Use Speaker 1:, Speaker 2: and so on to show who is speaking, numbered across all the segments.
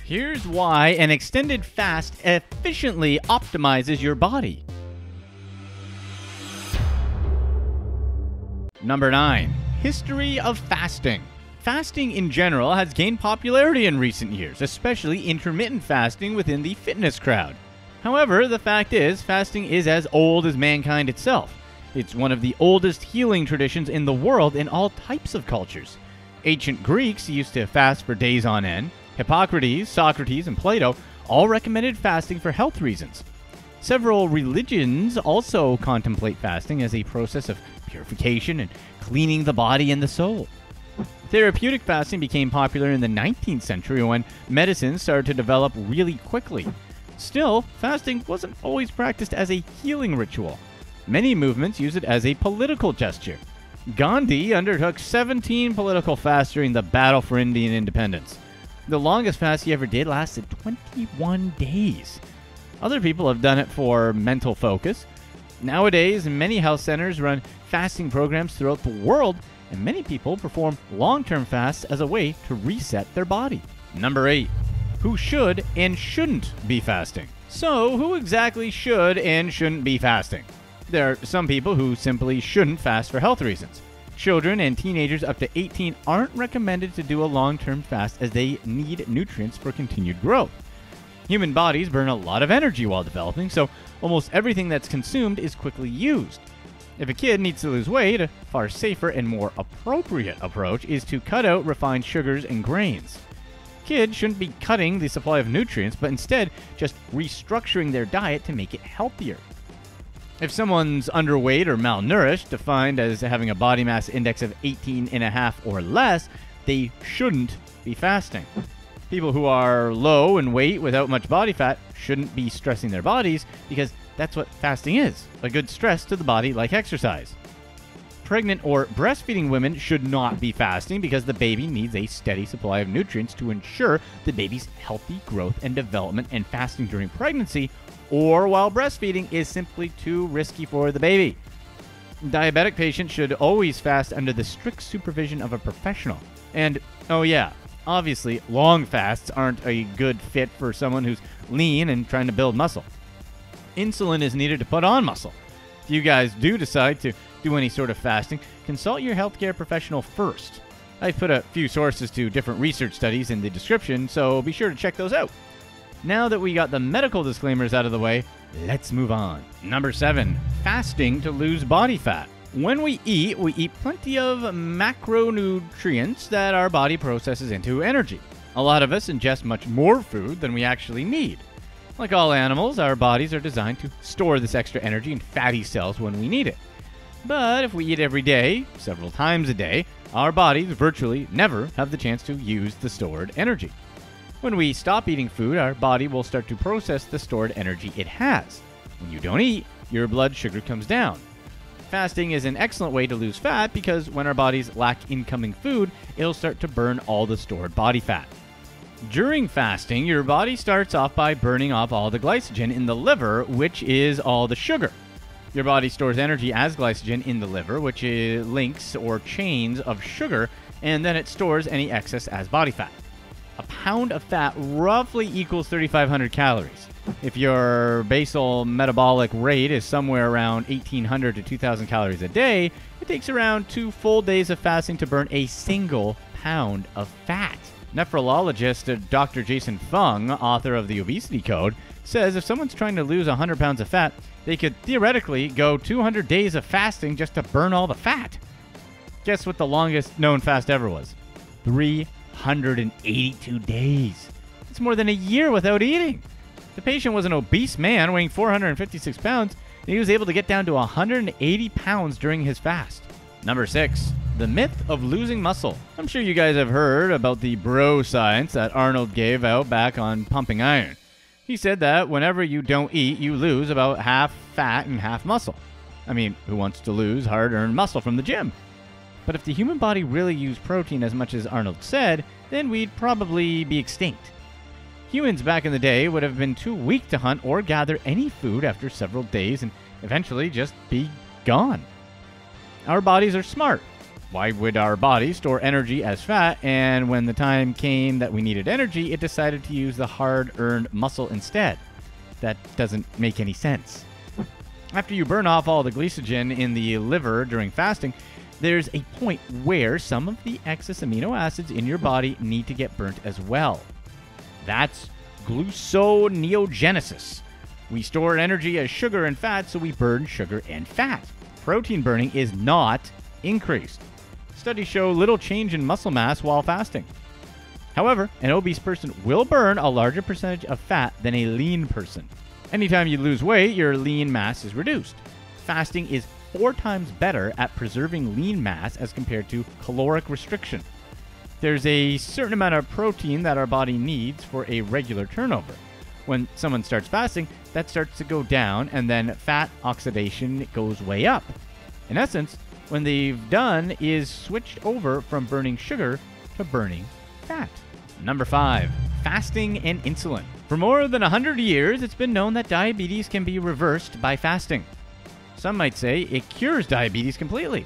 Speaker 1: Here's why an extended fast efficiently optimizes your body. Number 9. History of fasting. Fasting in general has gained popularity in recent years, especially intermittent fasting within the fitness crowd. However, the fact is, fasting is as old as mankind itself. It's one of the oldest healing traditions in the world in all types of cultures. Ancient Greeks used to fast for days on end. Hippocrates, Socrates, and Plato all recommended fasting for health reasons. Several religions also contemplate fasting as a process of purification and cleaning the body and the soul. Therapeutic fasting became popular in the 19th century when medicine started to develop really quickly. Still, fasting wasn't always practiced as a healing ritual. Many movements use it as a political gesture. Gandhi undertook 17 political fasts during the battle for Indian independence. The longest fast he ever did lasted 21 days. Other people have done it for mental focus. Nowadays, many health centers run fasting programs throughout the world, and many people perform long-term fasts as a way to reset their body. Number 8. Who should and shouldn't be fasting? So, who exactly should and shouldn't be fasting? There are some people who simply shouldn't fast for health reasons. Children and teenagers up to 18 aren't recommended to do a long-term fast as they need nutrients for continued growth. Human bodies burn a lot of energy while developing, so almost everything that's consumed is quickly used. If a kid needs to lose weight, a far safer and more appropriate approach is to cut out refined sugars and grains. Kids shouldn't be cutting the supply of nutrients, but instead just restructuring their diet to make it healthier. If someone's underweight or malnourished, defined as having a body mass index of 18.5 or less, they shouldn't be fasting. People who are low in weight without much body fat shouldn't be stressing their bodies because that's what fasting is, a good stress to the body like exercise. Pregnant or breastfeeding women should not be fasting because the baby needs a steady supply of nutrients to ensure the baby's healthy growth and development, and fasting during pregnancy or while breastfeeding is simply too risky for the baby. Diabetic patients should always fast under the strict supervision of a professional. And, oh yeah, obviously, long fasts aren't a good fit for someone who's lean and trying to build muscle. Insulin is needed to put on muscle. If you guys do decide to do any sort of fasting, consult your healthcare professional first. I've put a few sources to different research studies in the description, so be sure to check those out. Now that we got the medical disclaimers out of the way, let's move on. Number 7. Fasting to lose body fat. When we eat plenty of macronutrients that our body processes into energy. A lot of us ingest much more food than we actually need. Like all animals, our bodies are designed to store this extra energy in fatty cells when we need it. But if we eat every day, several times a day, our bodies virtually never have the chance to use the stored energy. When we stop eating food, our body will start to process the stored energy it has. When you don't eat, your blood sugar comes down. Fasting is an excellent way to lose fat because when our bodies lack incoming food, it'll start to burn all the stored body fat. During fasting, your body starts off by burning off all the glycogen in the liver, which is all the sugar. Your body stores energy as glycogen in the liver, which is links or chains of sugar, and then it stores any excess as body fat. A pound of fat roughly equals 3,500 calories. If your basal metabolic rate is somewhere around 1,800 to 2,000 calories a day, it takes around 2 full days of fasting to burn a single pound of fat. Nephrologist Dr. Jason Fung, author of the Obesity Code, says if someone's trying to lose 100 pounds of fat, they could theoretically go 200 days of fasting just to burn all the fat. Guess what the longest known fast ever was? 382 days. It's more than a year without eating. The patient was an obese man weighing 456 pounds, and he was able to get down to 180 pounds during his fast. Number 6. The myth of losing muscle. I'm sure you guys have heard about the bro science that Arnold gave out back on Pumping Iron. He said that whenever you don't eat, you lose about half fat and half muscle. I mean, who wants to lose hard-earned muscle from the gym? But if the human body really used protein as much as Arnold said, then we'd probably be extinct. Humans back in the day would have been too weak to hunt or gather any food after several days and eventually just be gone. Our bodies are smart. Why would our body store energy as fat, and when the time came that we needed energy, it decided to use the hard-earned muscle instead? That doesn't make any sense. After you burn off all the glycogen in the liver during fasting, there's a point where some of the excess amino acids in your body need to get burnt as well. That's gluconeogenesis. We store energy as sugar and fat, so we burn sugar and fat. Protein burning is not increased. Studies show little change in muscle mass while fasting. However, an obese person will burn a larger percentage of fat than a lean person. Anytime you lose weight, your lean mass is reduced. Fasting is 4 times better at preserving lean mass as compared to caloric restriction. There's a certain amount of protein that our body needs for a regular turnover. When someone starts fasting, that starts to go down, and then fat oxidation goes way up. In essence, when they've done is switched over from burning sugar to burning fat. Number 5, fasting and insulin. For more than 100 years, it's been known that diabetes can be reversed by fasting. Some might say it cures diabetes completely.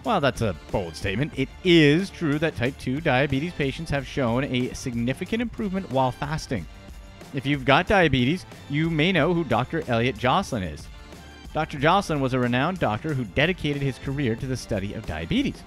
Speaker 1: While that's a bold statement, it is true that type 2 diabetes patients have shown a significant improvement while fasting. If you've got diabetes, you may know who Dr. Elliot Jocelyn is. Dr. Jocelyn was a renowned doctor who dedicated his career to the study of diabetes.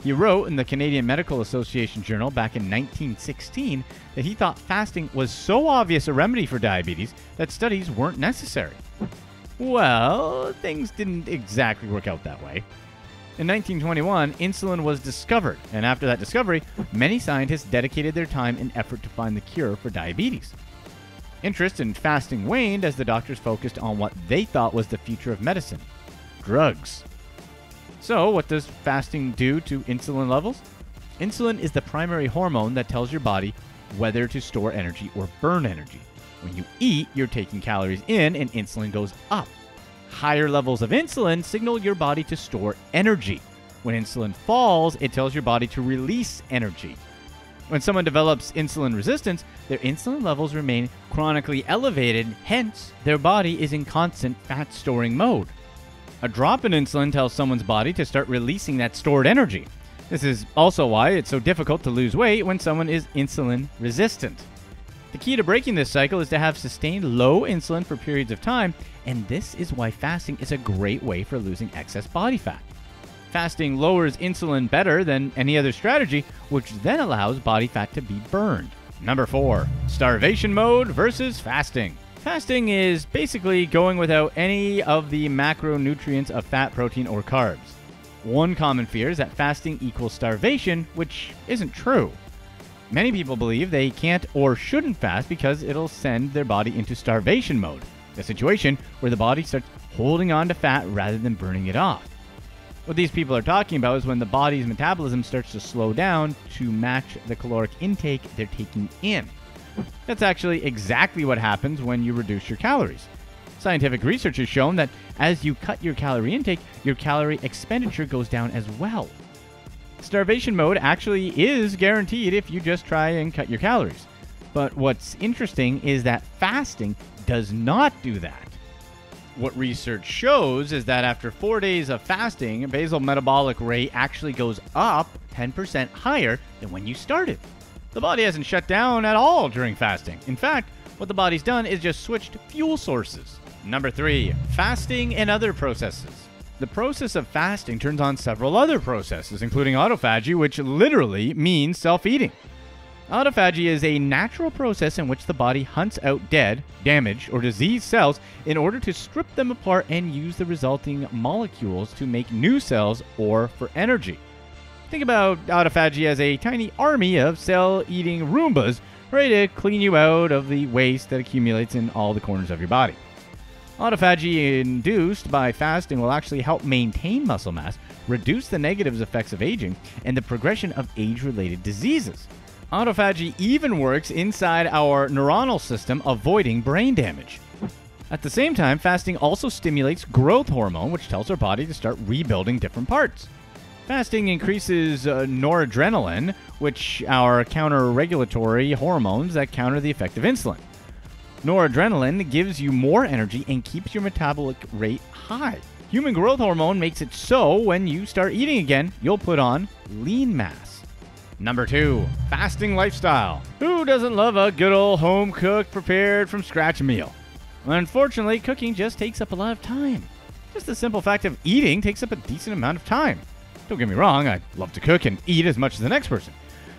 Speaker 1: He wrote in the Canadian Medical Association Journal back in 1916 that he thought fasting was so obvious a remedy for diabetes that studies weren't necessary. Well, things didn't exactly work out that way. In 1921, insulin was discovered, and after that discovery, many scientists dedicated their time and effort to find the cure for diabetes. Interest in fasting waned as the doctors focused on what they thought was the future of medicine: drugs. So, what does fasting do to insulin levels? Insulin is the primary hormone that tells your body whether to store energy or burn energy. When you eat, you're taking calories in and insulin goes up. Higher levels of insulin signal your body to store energy. When insulin falls, it tells your body to release energy. When someone develops insulin resistance, their insulin levels remain chronically elevated, hence, their body is in constant fat storing mode. A drop in insulin tells someone's body to start releasing that stored energy. This is also why it's so difficult to lose weight when someone is insulin resistant. The key to breaking this cycle is to have sustained low insulin for periods of time, and this is why fasting is a great way for losing excess body fat. Fasting lowers insulin better than any other strategy, which then allows body fat to be burned. Number 4, starvation mode versus fasting. Fasting is basically going without any of the macronutrients of fat, protein, or carbs. One common fear is that fasting equals starvation, which isn't true. Many people believe they can't or shouldn't fast because it'll send their body into starvation mode, a situation where the body starts holding on to fat rather than burning it off. What these people are talking about is when the body's metabolism starts to slow down to match the caloric intake they're taking in. That's actually exactly what happens when you reduce your calories. Scientific research has shown that as you cut your calorie intake, your calorie expenditure goes down as well. Starvation mode actually is guaranteed if you just try and cut your calories. But what's interesting is that fasting does not do that. What research shows is that after 4 days of fasting, basal metabolic rate actually goes up 10% higher than when you started. The body hasn't shut down at all during fasting. In fact, what the body's done is just switched fuel sources. Number 3, fasting and other processes. The process of fasting turns on several other processes, including autophagy, which literally means self-eating. Autophagy is a natural process in which the body hunts out dead, damaged, or diseased cells in order to strip them apart and use the resulting molecules to make new cells or for energy. Think about autophagy as a tiny army of cell-eating Roombas ready to clean you out of the waste that accumulates in all the corners of your body. Autophagy induced by fasting will actually help maintain muscle mass, reduce the negative effects of aging, and the progression of age-related diseases. Autophagy even works inside our neuronal system, avoiding brain damage. At the same time, fasting also stimulates growth hormone, which tells our body to start rebuilding different parts. Fasting increases noradrenaline, which are counter-regulatory hormones that counter the effect of insulin. Noradrenaline gives you more energy and keeps your metabolic rate high. Human growth hormone makes it so when you start eating again, you'll put on lean mass. Number 2, fasting lifestyle. Who doesn't love a good old home-cooked, prepared from scratch meal? Unfortunately, cooking just takes up a lot of time. Just the simple fact of eating takes up a decent amount of time. Don't get me wrong, I love to cook and eat as much as the next person.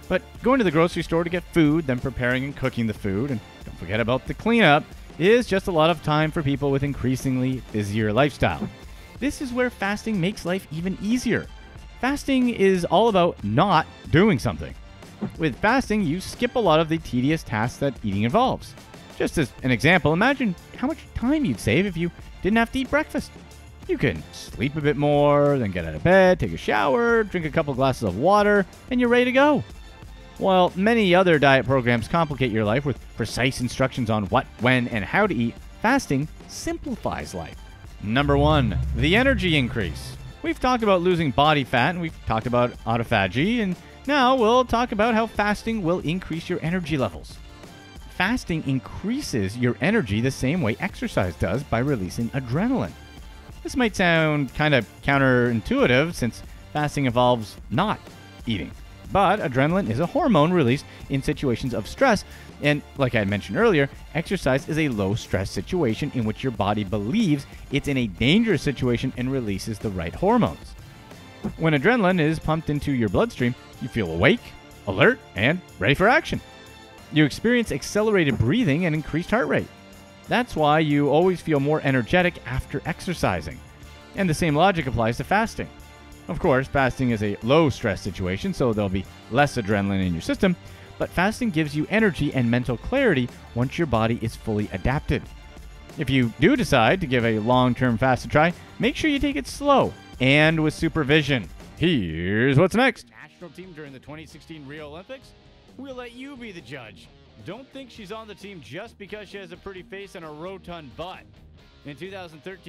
Speaker 1: But going to the grocery store to get food, then preparing and cooking the food, and don't forget about the cleanup, is just a lot of time for people with increasingly busier lifestyle. This is where fasting makes life even easier. Fasting is all about not doing something. With fasting, you skip a lot of the tedious tasks that eating involves. Just as an example, imagine how much time you'd save if you didn't have to eat breakfast. You can sleep a bit more, then get out of bed, take a shower, drink a couple glasses of water, and you're ready to go. While many other diet programs complicate your life with precise instructions on what, when, and how to eat, fasting simplifies life. Number 1, the energy increase. We've talked about losing body fat, and we've talked about autophagy, and now we'll talk about how fasting will increase your energy levels. Fasting increases your energy the same way exercise does by releasing adrenaline. This might sound kind of counterintuitive since fasting involves not eating. But adrenaline is a hormone released in situations of stress, and like I mentioned earlier, exercise is a low-stress situation in which your body believes it's in a dangerous situation and releases the right hormones. When adrenaline is pumped into your bloodstream, you feel awake, alert, and ready for action. You experience accelerated breathing and increased heart rate. That's why you always feel more energetic after exercising. And the same logic applies to fasting. Of course, fasting is a low-stress situation, so there'll be less adrenaline in your system, but fasting gives you energy and mental clarity once your body is fully adapted. If you do decide to give a long-term fast a try, make sure you take it slow and with supervision. Here's what's next. National team during the 2016 Rio Olympics? We'll let you be the judge. Don't think she's on the team just because she has a pretty face and a rotund butt. In 2013,